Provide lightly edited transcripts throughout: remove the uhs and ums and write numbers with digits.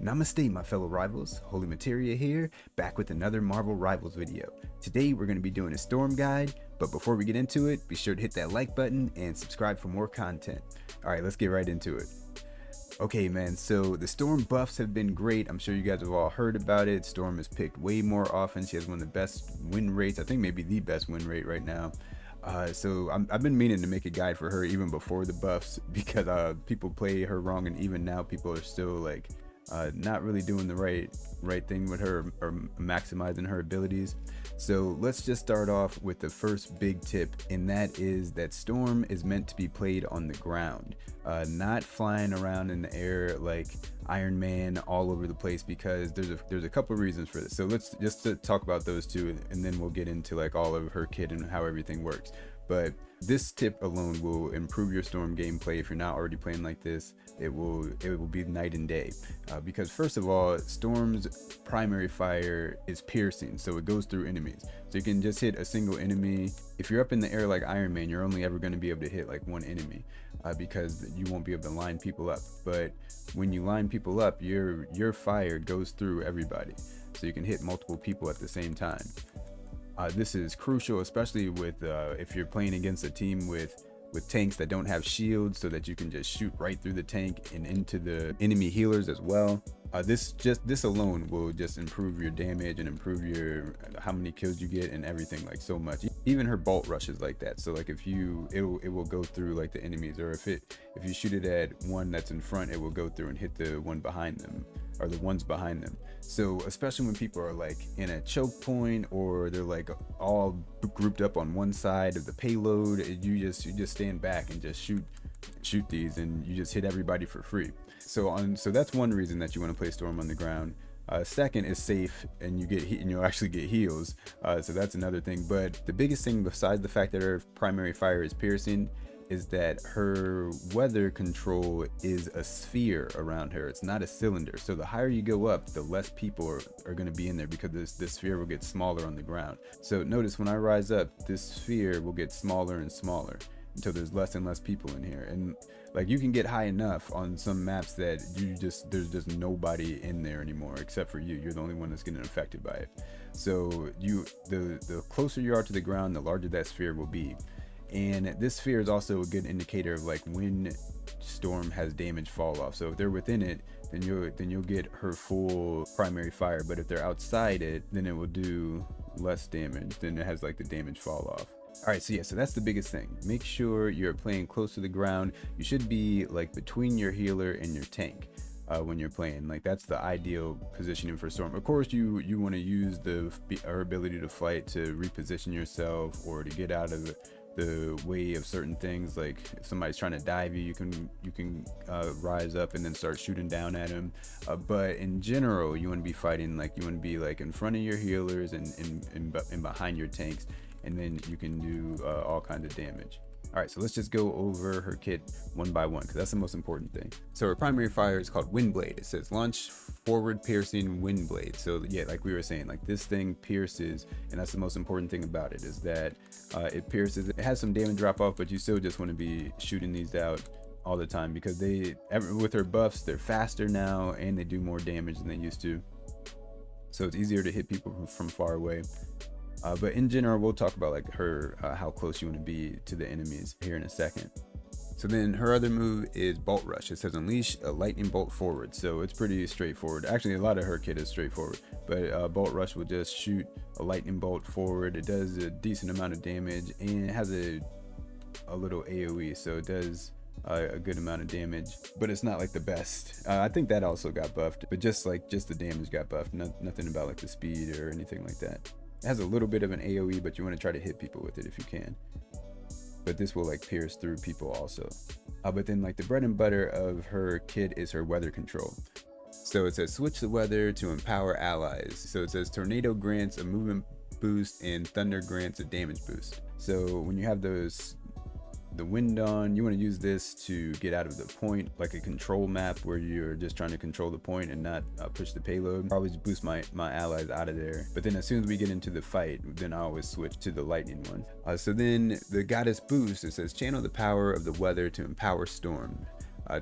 Namaste, my fellow rivals. Holy Materia here, back with another Marvel Rivals video. Today we're going to be doing a storm guide, but before we get into it, be sure to hit that like button and subscribe for more content. Alright, let's get right into it. Okay man, so the Storm buffs have been great. I'm sure you guys have all heard about it. Storm is picked way more often. She has one of the best win rates. I think maybe the best win rate right now. So I've been meaning to make a guide for her even before the buffs because people play her wrong, and even now people are still like not really doing the right thing with her or maximizing her abilities. So let's just start off with the first big tip, and that is that Storm is meant to be played on the ground, not flying around in the air like Iron Man all over the place, because there's a couple reasons for this. So let's just talk about those two, and then we'll get into like all of her kit and how everything works. But this tip alone will improve your Storm gameplay. If you're not already playing like this, it will be night and day, because first of all, Storm's primary fire is piercing, so it goes through enemies. So you can just hit a single enemy. If you're up in the air like Iron Man, you're only ever going to be able to hit like one enemy, because you won't be able to line people up. But when you line people up, your fire goes through everybody, so you can hit multiple people at the same time. This is crucial, especially with if you're playing against a team with tanks that don't have shields, so that you can just shoot right through the tank and into the enemy healers as well. This alone will just improve your damage and improve your how many kills you get and everything, like so much. Even her bolt rush is like that. So like if it will go through like the enemies, or if you shoot it at one that's in front, it will go through and hit the one behind them, or the ones behind them. So especially when people are like in a choke point, or they're like all grouped up on one side of the payload, you just stand back and just shoot these, and you just hit everybody for free. So that's one reason that you want to play Storm on the ground. Second is safe, and you'll actually get heals. So that's another thing. But the biggest thing, besides the fact that her primary fire is piercing, is that her weather control is a sphere around her. It's not a cylinder. So the higher you go up, the less people are going to be in there, because this sphere will get smaller on the ground. So notice when I rise up, this sphere will get smaller and smaller until there's less and less people in here. And like you can get high enough on some maps that there's just nobody in there anymore except for you. You're the only one that's getting affected by it. So the closer you are to the ground, the larger that sphere will be. And this sphere is also a good indicator of like when Storm has damage fall off. So if they're within it, then you'll get her full primary fire. But if they're outside it, then it will do less damage. Then it has like the damage fall off. Alright, so yeah, so that's the biggest thing. Make sure you're playing close to the ground. You should be like between your healer and your tank when you're playing. Like that's the ideal positioning for Storm. Of course, you want to use her ability to fight to reposition yourself, or to get out of the way of certain things. Like if somebody's trying to dive you, you can rise up and then start shooting down at him. But in general, you want to be fighting, like you want to be like in front of your healers and behind your tanks, and then you can do all kinds of damage. All right, so let's just go over her kit one by one, because that's the most important thing. So her primary fire is called Windblade. It says launch forward piercing Windblade. So yeah, like we were saying, like this thing pierces, and that's the most important thing about it, is that it pierces. It has some damage drop off, but you still just want to be shooting these out all the time, because with her buffs, they're faster now and they do more damage than they used to. So it's easier to hit people from far away. But in general, we'll talk about like her how close you want to be to the enemies here in a second. So then her other move is Bolt Rush. It says unleash a lightning bolt forward. So it's pretty straightforward. Actually, a lot of her kit is straightforward, but Bolt Rush will just shoot a lightning bolt forward. It does a decent amount of damage, and it has a little AoE, so it does a good amount of damage, but it's not like the best. I think that also got buffed, but just the damage got buffed. Nothing about like the speed or anything like that. It has a little bit of an AoE, but you want to try to hit people with it if you can. But this will like pierce through people also. But then like the bread and butter of her kit is her weather control. So it says switch the weather to empower allies. So it says tornado grants a movement boost and thunder grants a damage boost. So when you have the wind on, you want to use this to get out of the point, like a control map where you're just trying to control the point and not push the payload. Probably just boost my allies out of there. But then as soon as we get into the fight, then I always switch to the lightning one. So then the goddess boost, it says channel the power of the weather to empower Storm.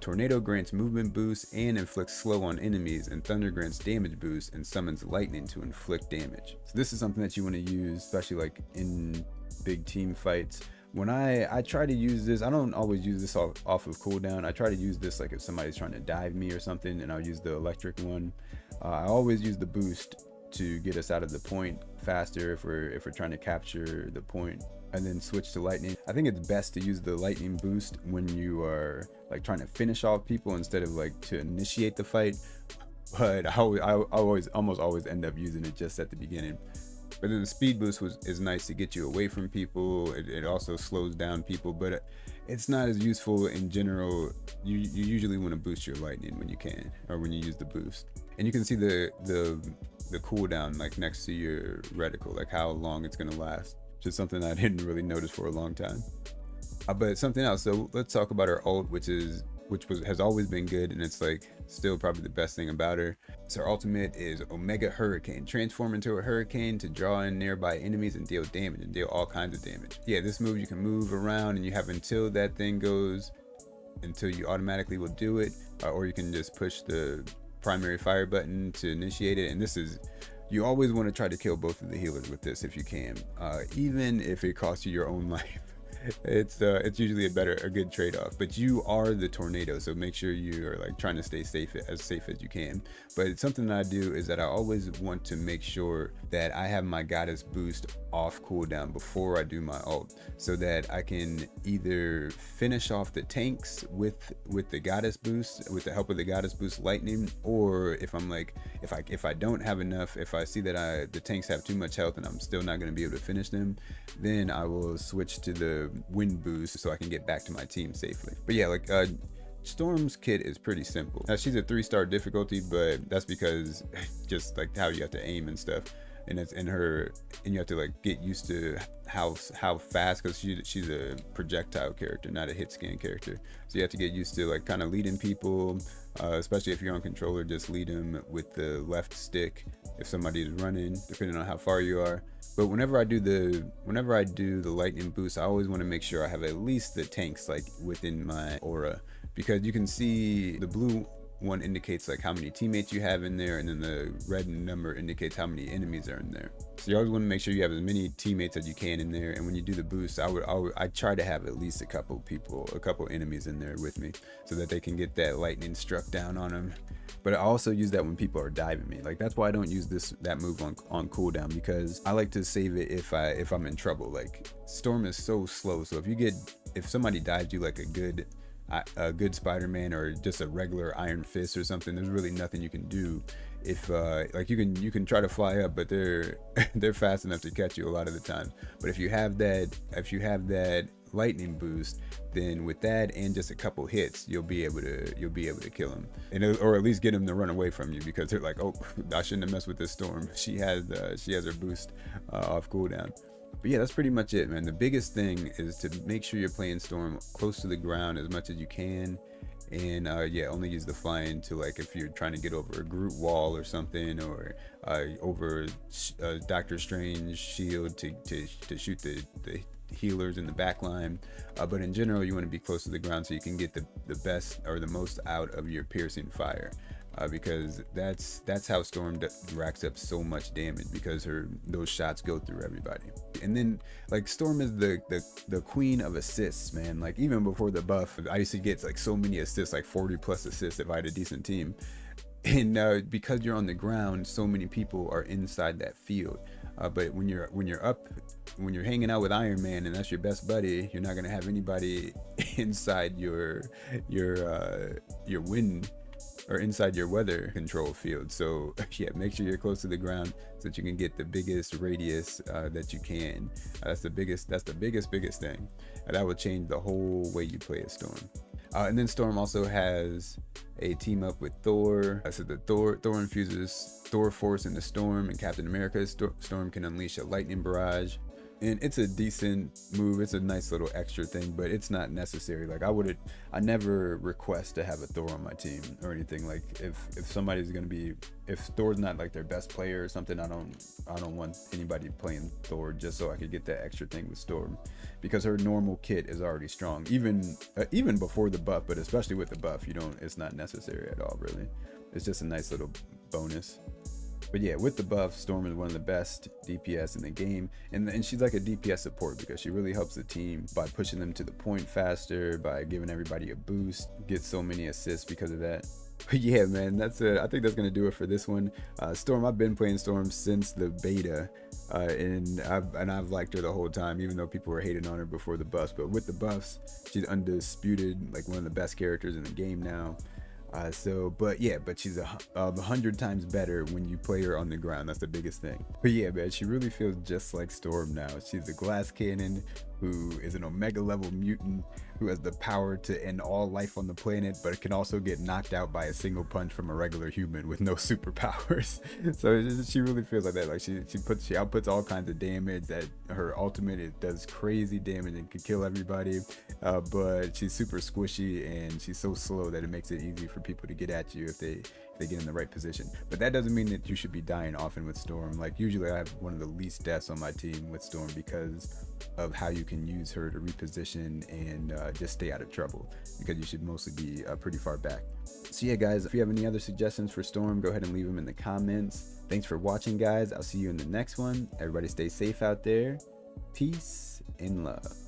Tornado grants movement boost and inflicts slow on enemies, and Thunder grants damage boost and summons lightning to inflict damage. So this is something that you want to use, especially like in big team fights. When I try to use this, I don't always use this off of cooldown. I try to use this like if somebody's trying to dive me or something, and I'll use the electric one. I always use the boost to get us out of the point faster if we're trying to capture the point, and then switch to lightning. I think it's best to use the lightning boost when you are like trying to finish off people instead of like to initiate the fight. But I almost always end up using it just at the beginning. But then the speed boost is nice to get you away from people. It also slows down people, but it's not as useful in general. You usually want to boost your lightning when you can, or when you use the boost. And you can see the cooldown like next to your reticle, like how long it's gonna last. Which is something I didn't really notice for a long time. But something else. So let's talk about her ult, which has always been good, and it's like still probably the best thing about her. So her ultimate is Omega Hurricane. Transform into a hurricane to draw in nearby enemies and deal damage, and deal all kinds of damage. Yeah, this move you can move around, and you have until that thing goes, until you automatically will do it, or you can just push the primary fire button to initiate it. And this is, you always want to try to kill both of the healers with this if you can, even if it costs you your own life. It's usually a good trade-off. But you are the tornado, so make sure you are like trying to stay safe as you can. But it's something that I do is that I always want to make sure that I have my goddess boost off cooldown before I do my ult, so that I can either finish off the tanks with the goddess boost, with the help of the goddess boost lightning, or if I'm like, if I don't have enough, if I see that the tanks have too much health and I'm still not going to be able to finish them, then I will switch to the wind boost so I can get back to my team safely. But yeah, like Storm's kit is pretty simple. Now she's a 3-star difficulty, but that's because just like how you have to aim and stuff, and it's in her, and you have to like get used to how fast, because she's a projectile character, not a hit scan character. So you have to get used to like kind of leading people, especially if you're on controller. Just lead them with the left stick if somebody is running, depending on how far you are. But whenever I do the lightning boost, I always want to make sure I have at least the tanks like within my aura, because you can see the blue one indicates like how many teammates you have in there, and then the red number indicates how many enemies are in there. So you always want to make sure you have as many teammates as you can in there. And when you do the boost, I try to have at least a couple enemies in there with me, so that they can get that lightning struck down on them. But I also use that when people are diving me. Like that's why I don't use that move on cooldown, because I like to save it if I'm in trouble. Like Storm is so slow, so if somebody dives you like a good Spider-Man or just a regular Iron Fist or something, there's really nothing you can do. If like you can try to fly up, but they're fast enough to catch you a lot of the time. But if you have that lightning boost, then with that and just a couple hits, you'll be able to kill them, or at least get them to run away from you, because they're like, oh, I shouldn't have messed with this Storm. She has her boost off cooldown. But yeah, that's pretty much it, man. The biggest thing is to make sure you're playing Storm close to the ground as much as you can. And yeah, only use the flying to, like, if you're trying to get over a Groot wall or something, or over Doctor Strange shield to shoot the healers in the back line. But in general, you want to be close to the ground so you can get the best or the most out of your piercing fire. Because that's how Storm racks up so much damage, because those shots go through everybody. And then like Storm is the queen of assists, man. Like even before the buff, I used to get like so many assists, like 40 plus assists if I had a decent team. And because you're on the ground, so many people are inside that field. But when you're hanging out with Iron Man and that's your best buddy, you're not gonna have anybody inside your wind or inside your weather control field. So yeah, make sure you're close to the ground so that you can get the biggest radius that you can. That's the biggest thing, and that will change the whole way you play a Storm. And then Storm also has a team up with Thor. So the Thor infuses Thor Force into Storm, and Captain America's Storm can unleash a lightning barrage. and it's a decent move. It's a nice little extra thing, but it's not necessary. Like I never request to have a Thor on my team or anything. Like if somebody's gonna be, if Thor's not like their best player or something, I don't want anybody playing Thor just so I could get that extra thing with Storm, because her normal kit is already strong, even before the buff, but especially with the buff, it's not necessary at all, really. It's just a nice little bonus. But yeah, with the buff, Storm is one of the best DPS in the game, and she's like a DPS support because she really helps the team by pushing them to the point faster, by giving everybody a boost, gets so many assists because of that. But yeah, man, that's it. I think that's gonna do it for this one. Storm, I've been playing Storm since the beta, and I've liked her the whole time, even though people were hating on her before the buffs. But with the buffs, she's undisputed, like one of the best characters in the game now. But she's 100 times better when you play her on the ground. That's the biggest thing. But yeah, man, she really feels just like Storm now. She's a glass cannon who is an Omega level mutant who has the power to end all life on the planet, but it can also get knocked out by a single punch from a regular human with no superpowers. So she really feels like that. Like she outputs all kinds of damage. That her ultimate, it does crazy damage and can kill everybody. But she's super squishy and she's so slow that it makes it easy for people to get at you if they get in the right position. But that doesn't mean that you should be dying often with Storm. Like usually I have one of the least deaths on my team with Storm because of how you can use her to reposition and just stay out of trouble, because you should mostly be pretty far back. So yeah, guys, if you have any other suggestions for Storm, go ahead and leave them in the comments. Thanks for watching, guys. I'll see you in the next one. Everybody stay safe out there. Peace and love.